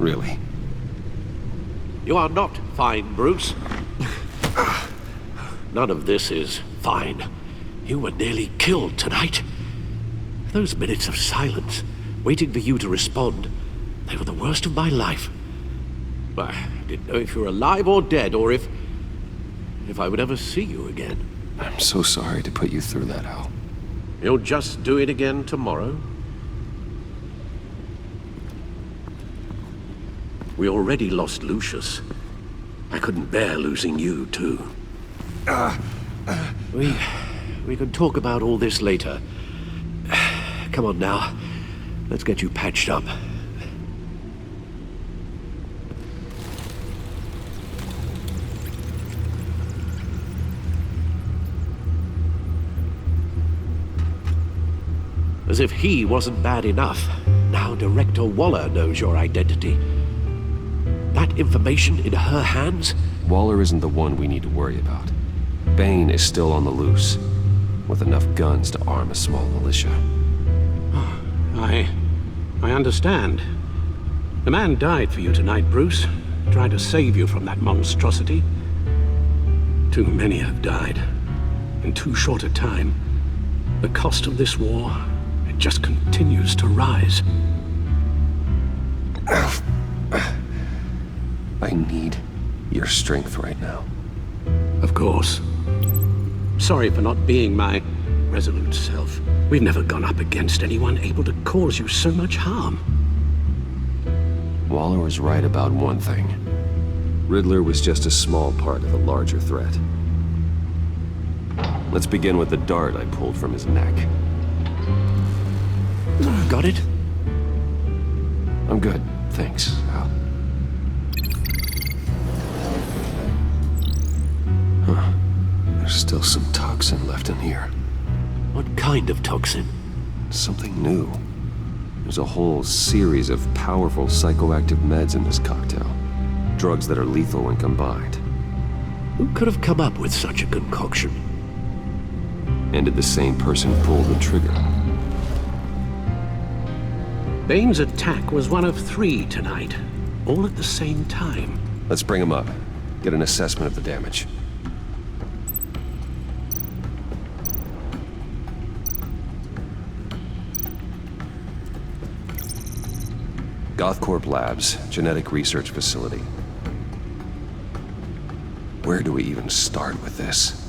really. You are not fine, Bruce. None of this is fine. You were nearly killed tonight. Those minutes of silence, waiting for you to respond, they were the worst of my life. I didn't know if you were alive or dead, or if I would ever see you again. I'm so sorry to put you through that, Al. You'll just do it again tomorrow? We already lost Lucius. I couldn't bear losing you, too. We can talk about all this later. Come on now. Let's get you patched up. As if he wasn't bad enough, now Director Waller knows your identity. That information in her hands? Waller isn't the one we need to worry about. Bane is still on the loose, with enough guns to arm a small militia. I understand. The man died for you tonight, Bruce. Tried to save you from that monstrosity. Too many have died. In too short a time. The cost of this war, it just continues to rise. I need your strength right now. Of course. Sorry for not being my resolute self. We've never gone up against anyone able to cause you so much harm. Waller was right about one thing. Riddler was just a small part of the larger threat. Let's begin with the dart I pulled from his neck. Got it? I'm good, thanks, Al. Huh. There's still some toxin left in here. What kind of toxin? Something new. There's a whole series of powerful psychoactive meds in this cocktail. Drugs that are lethal when combined. Who could have come up with such a concoction? And did the same person pull the trigger? Bane's attack was one of 3 tonight, all at the same time. Let's bring him up. Get an assessment of the damage. Gothcorp Labs, genetic research facility. Where do we even start with this?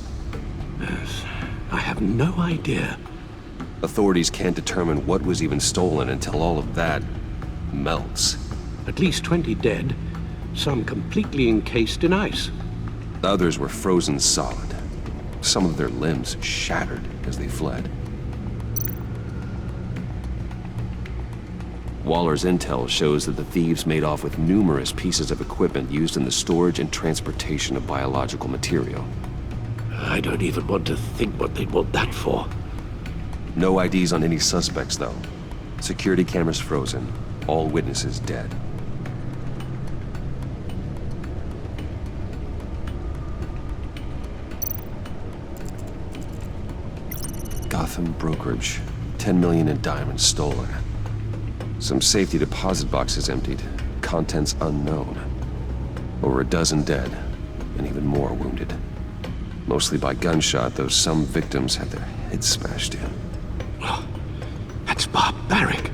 Yes, I have no idea. Authorities can't determine what was even stolen until all of that melts. At least 20 dead, some completely encased in ice. Others were frozen solid. Some of their limbs shattered as they fled. Waller's intel shows that the thieves made off with numerous pieces of equipment used in the storage and transportation of biological material. I don't even want to think what they'd want that for. No IDs on any suspects, though. Security cameras frozen. All witnesses dead. Gotham brokerage. 10 million in diamonds stolen. Some safety deposit boxes emptied. Contents unknown. Over a dozen dead, and even more wounded. Mostly by gunshot, though some victims had their heads smashed in. Oh, that's barbaric.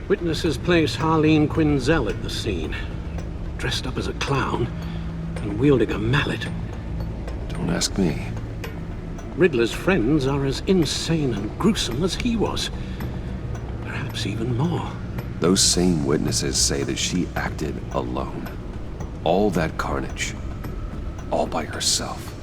Witnesses place Harleen Quinzel at the scene, dressed up as a clown and wielding a mallet. Don't ask me. Riddler's friends are as insane and gruesome as he was. Perhaps even more. Those same witnesses say that she acted alone. All that carnage. All by herself.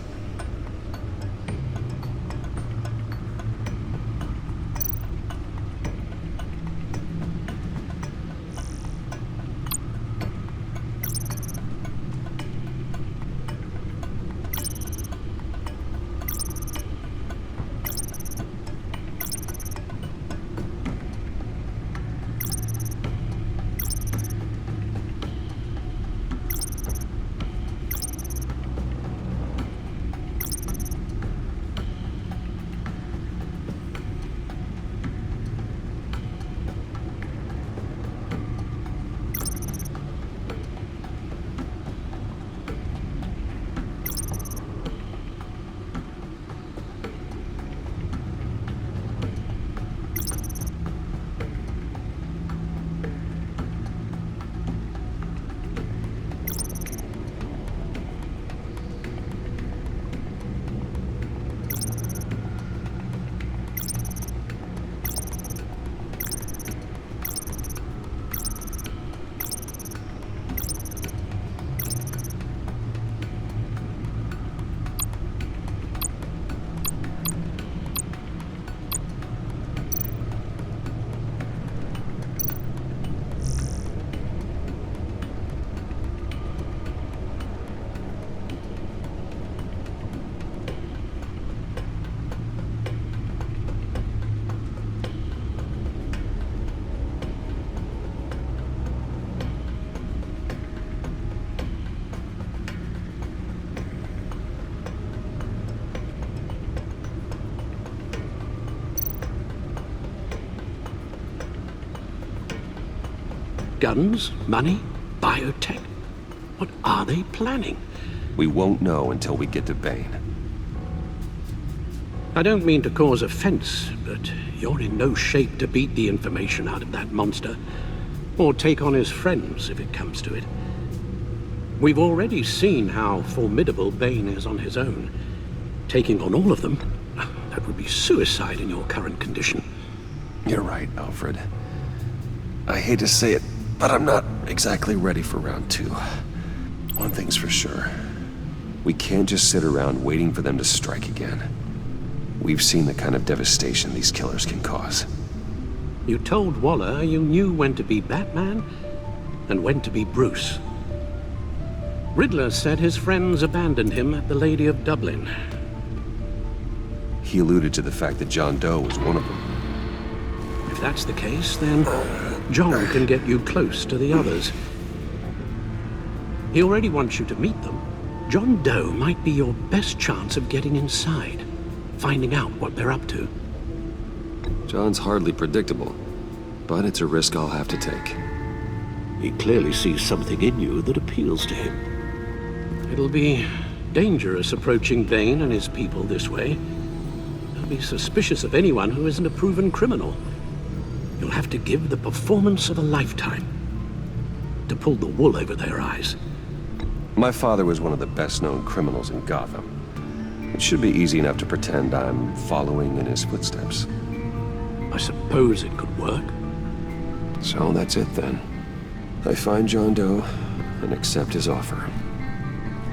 Guns? Money? Biotech? What are they planning? We won't know until we get to Bane. I don't mean to cause offense, but you're in no shape to beat the information out of that monster, or take on his friends if it comes to it. We've already seen how formidable Bane is on his own. Taking on all of them, that would be suicide in your current condition. You're right, Alfred. I hate to say it, but I'm not exactly ready for round 2. One thing's for sure. We can't just sit around waiting for them to strike again. We've seen the kind of devastation these killers can cause. You told Waller you knew when to be Batman and when to be Bruce. Riddler said his friends abandoned him at the Lady of Dublin. He alluded to the fact that John Doe was one of them. If that's the case, then John can get you close to the others. He already wants you to meet them. John Doe might be your best chance of getting inside, finding out what they're up to. John's hardly predictable, but it's a risk I'll have to take. He clearly sees something in you that appeals to him. It'll be dangerous approaching Bane and his people this way. They'll be suspicious of anyone who isn't a proven criminal. You'll have to give the performance of a lifetime to pull the wool over their eyes. My father was one of the best-known criminals in Gotham. It should be easy enough to pretend I'm following in his footsteps. I suppose it could work. So that's it then. I find John Doe and accept his offer.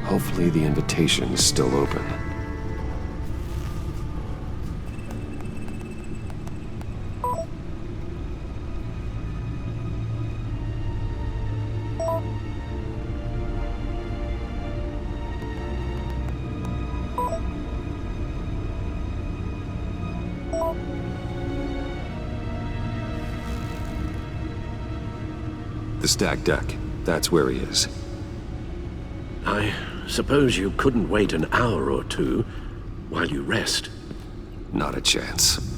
Hopefully the invitation is still open. The stacked deck. That's where he is. I suppose you couldn't wait an hour or two while you rest. Not a chance.